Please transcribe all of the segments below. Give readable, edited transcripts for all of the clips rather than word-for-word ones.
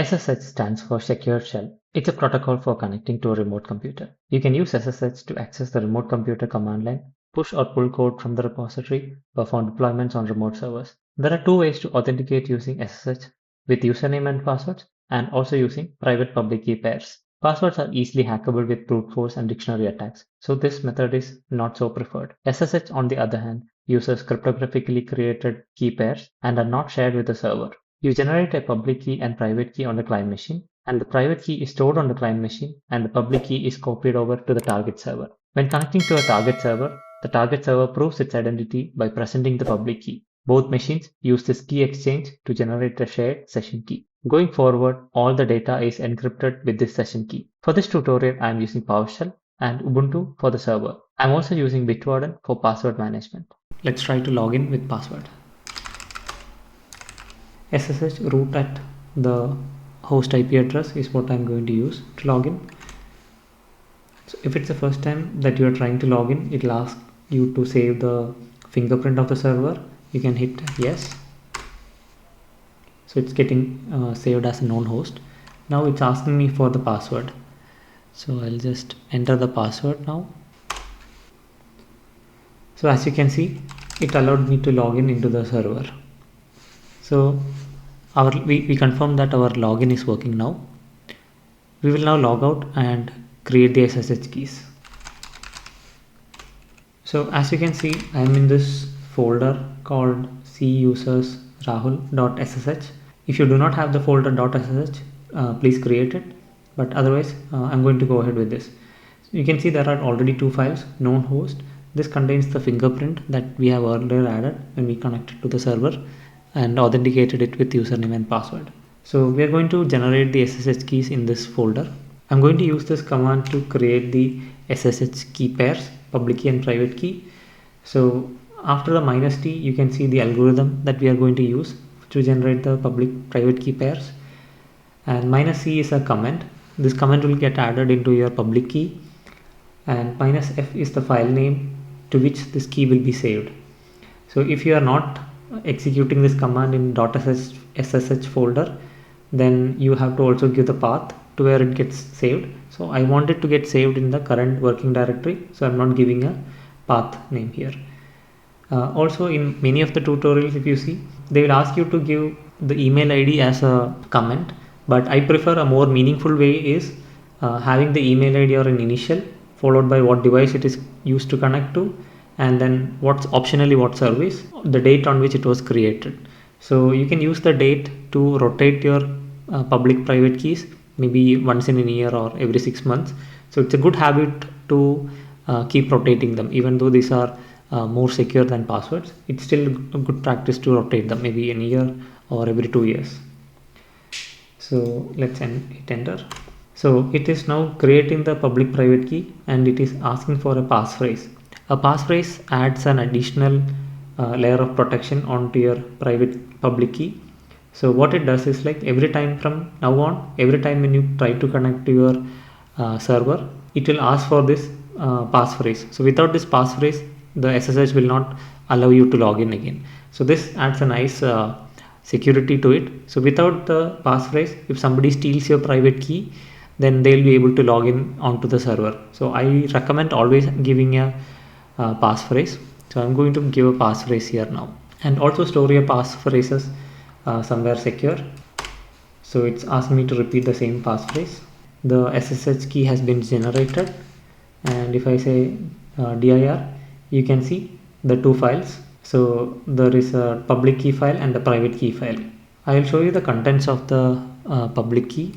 SSH stands for Secure Shell. It's a protocol for connecting to a remote computer. You can use SSH to access the remote computer command line, push or pull code from the repository, perform deployments on remote servers. There are two ways to authenticate using SSH, with username and passwords, and also using private public key pairs. Passwords are easily hackable with brute force and dictionary attacks, so this method is not so preferred. SSH, on the other hand, uses cryptographically created key pairs and are not shared with the server. You generate a public key and private key on the client machine, and the private key is stored on the client machine, and the public key is copied over to the target server. When connecting to a target server, the target server proves its identity by presenting the public key. Both machines use this key exchange to generate a shared session key. Going forward, all the data is encrypted with this session key. For this tutorial, I am using PowerShell and Ubuntu for the server. I'm also using Bitwarden for password management. Let's try to log in with password. SSH root at the host IP address is what I'm going to use to log in. So if it's the first time that you're trying to log in, it'll ask you to save the fingerprint of the server. You can hit yes. So it's getting saved as a known host. Now it's asking me for the password. So I'll just enter the password now. So as you can see, it allowed me to log in into the server. So we confirm that our login is working now. We will now log out and create the SSH keys. So as you can see, I am in this folder called cusers rahul.ssh. If you do not have the folder .ssh, please create it. But otherwise, I'm going to go ahead with this. So you can see there are already two files, known host. This contains the fingerprint that we have earlier added when we connected to the server and authenticated it with username and password. So we are going to generate the SSH keys in this folder. I'm going to use this command to create the SSH key pairs, public key and private key. So after the -t, you can see the algorithm that we are going to use to generate the public private key pairs. And -c is a comment. This comment will get added into your public key, and -f is the file name to which this key will be saved. So if you are not executing this command in .ssh folder, then you have to also give the path to where it gets saved. So I want it to get saved in the current working directory, so I'm not giving a path name here. Also, in many of the tutorials, if you see, they will ask you to give the email ID as a comment, but I prefer a more meaningful way is having the email ID or an initial followed by what device it is used to connect to, and then what's optionally what service, the date on which it was created. So you can use the date to rotate your public private keys, maybe once in a year or every 6 months. So it's a good habit to keep rotating them, even though these are more secure than passwords. It's still a good practice to rotate them maybe in a year or every 2 years. So let's hit enter. So it is now creating the public private key, and it is asking for a passphrase. A passphrase adds an additional layer of protection onto your private public key. So what it does is, like, every time from now on, every time when you try to connect to your server, it will ask for this passphrase. So without this passphrase, the SSH will not allow you to log in again. So this adds a nice security to it. So without the passphrase, if somebody steals your private key, then they'll be able to log in onto the server. So I recommend always giving a passphrase. So I'm going to give a passphrase here now, and also store your passphrases somewhere secure. So it's asking me to repeat the same passphrase. The SSH key has been generated, and if I say dir, you can see the two files. So there is a public key file and the private key file. I will show you the contents of the public key.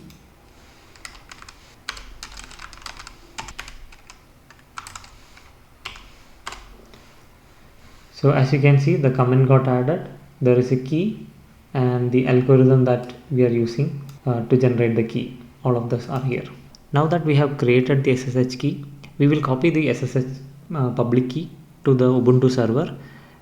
So as you can see, the comment got added. There is a key and the algorithm that we are using to generate the key. All of those are here. Now that we have created the SSH key, we will copy the SSH public key to the Ubuntu server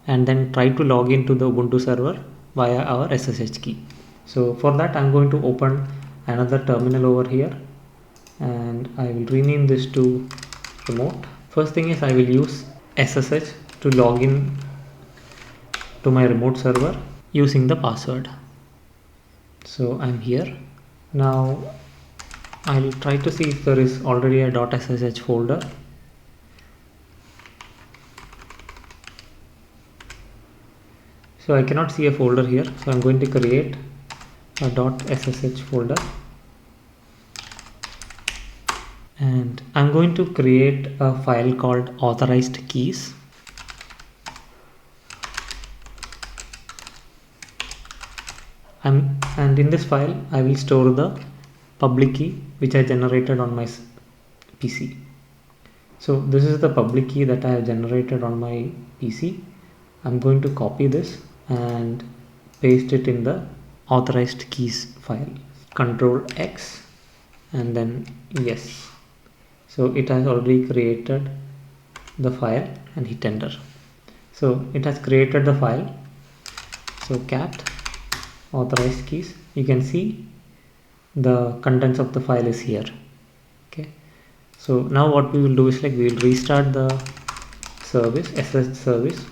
and then try to log into the Ubuntu server via our SSH key. So for that, I'm going to open another terminal over here, and I will rename this to remote. First thing is, I will use SSH to log in to my remote server using the password. So I'm here. Now I'll try to see if there is already a .ssh folder. So I cannot see a folder here, so I'm going to create a .ssh folder, and I'm going to create a file called authorized keys. And in this file I will store the public key which I generated on my PC. So this is the public key that I have generated on my PC. I'm going to copy this and paste it in the authorized keys file. Control X and then yes. So it has already created the file, and hit enter. So it has created the file. So cat authorized keys, you can see the contents of the file is here. Okay, so now what we will do is, like, we will restart the service, SSH service.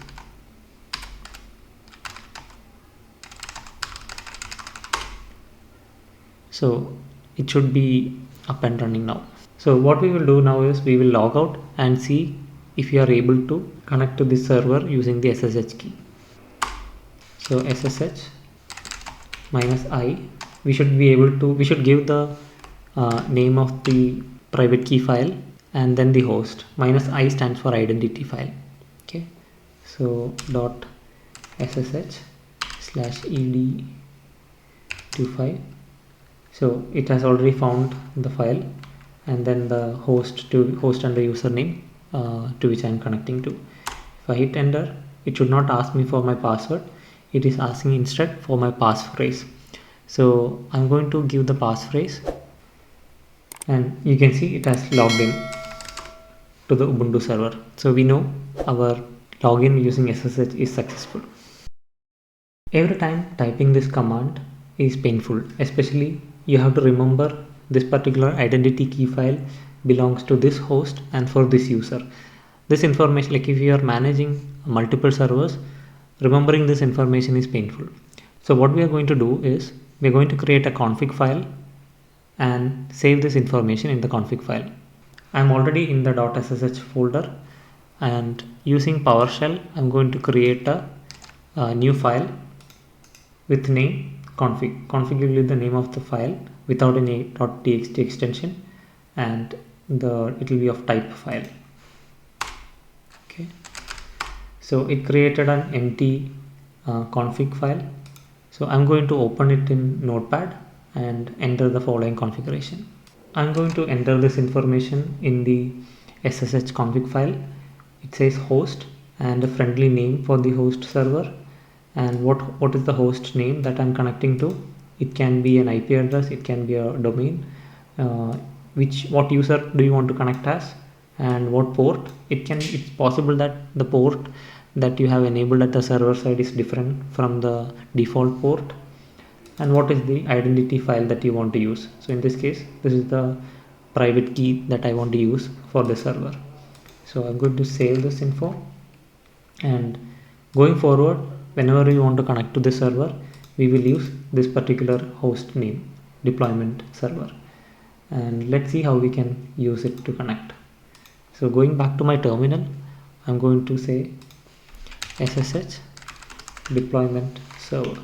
So it should be up and running now. So what we will do now is we will log out and see if you are able to connect to this server using the SSH key. So SSH -i, we should be able to, we should give the name of the private key file and then the host. -i stands for identity file. Okay, so .ssh/ed25. So it has already found the file, and then the host and the username to which I am connecting to. If I hit enter, it should not ask me for my password. It is asking instead for my passphrase. So I'm going to give the passphrase, and you can see it has logged in to the Ubuntu server. So we know our login using SSH is successful. Every time typing this command is painful, especially you have to remember this particular identity key file belongs to this host and for this user. This information, like if you are managing multiple servers, remembering this information is painful. So what we are going to do is we are going to create a config file and save this information in the config file. I am already in the .ssh folder, and using PowerShell I'm going to create a new file with name config. Config will be the name of the file without any .txt extension, and it will be of type file. Okay, so it created an empty config file. So I'm going to open it in Notepad and enter the following configuration. I'm going to enter this information in the SSH config file. It says host and a friendly name for the host server, and what is the host name that I'm connecting to. It can be an IP address, it can be a domain, what user do you want to connect as, and what port. It's possible that the port that you have enabled at the server side is different from the default port, and what is the identity file that you want to use. So in this case, this is the private key that I want to use for the server. So I'm going to save this info, and going forward, whenever we want to connect to the server, we will use this particular host name, deployment server, and let's see how we can use it to connect. So going back to my terminal, I'm going to say SSH deployment server,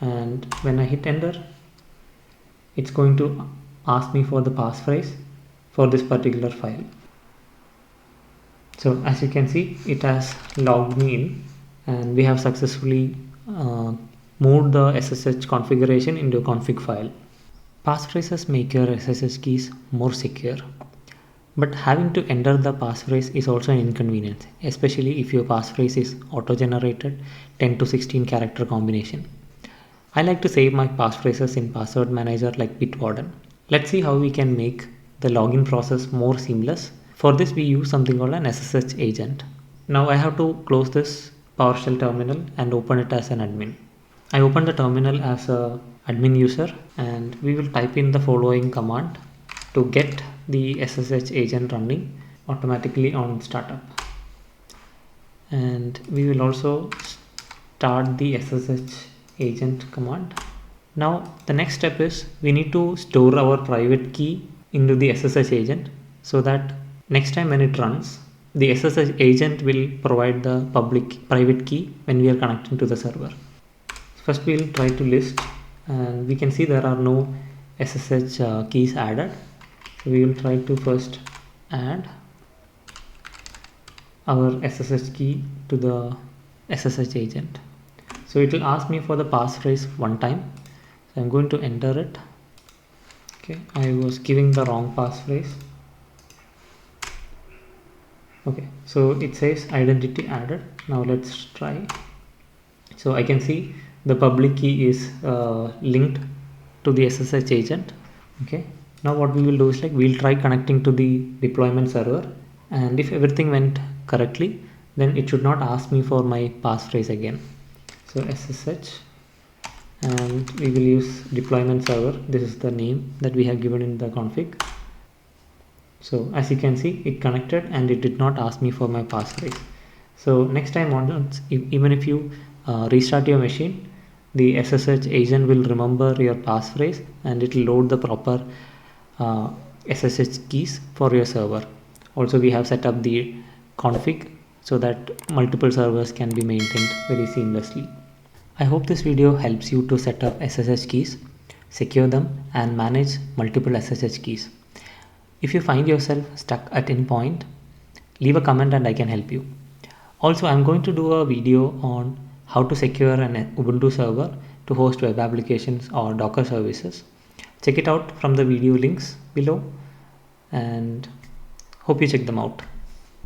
and when I hit enter, it's going to ask me for the passphrase for this particular file. So as you can see, it has logged me in, and we have successfully moved the SSH configuration into a config file. Passphrases make your SSH keys more secure, but having to enter the passphrase is also an inconvenience, especially if your passphrase is auto-generated 10 to 16 character combination. I like to save my passphrases in password manager like Bitwarden. Let's see how we can make the login process more seamless. For this, we use something called an SSH agent. Now I have to close this PowerShell terminal and open it as an admin. I open the terminal as a admin user, and we will type in the following command to get the SSH agent running automatically on startup. And we will also start the SSH agent command. Now the next step is we need to store our private key into the SSH agent, so that next time when it runs, the SSH agent will provide the private key when we are connecting to the server. First we'll try to list, and we can see there are no SSH keys added. So we will try to first add our SSH key to the SSH agent. So it will ask me for the passphrase one time. So I'm going to enter it. Okay, I was giving the wrong passphrase. Okay, so it says identity added. Now let's try. So I can see the public key is linked to the SSH agent. Okay, now what we will do is, like, we'll try connecting to the deployment server, and if everything went correctly, then it should not ask me for my passphrase again. So SSH, and we will use deployment server. This is the name that we have given in the config. So as you can see, it connected and it did not ask me for my passphrase. So next time onwards, even if you restart your machine, the SSH agent will remember your passphrase and it will load the proper SSH keys for your server. Also, we have set up the config so that multiple servers can be maintained very seamlessly. I hope this video helps you to set up SSH keys, secure them, and manage multiple SSH keys. If you find yourself stuck at any point, leave a comment and I can help you. Also, I'm going to do a video on how to secure an Ubuntu server to host web applications or Docker services. Check it out from the video links below, and hope you check them out.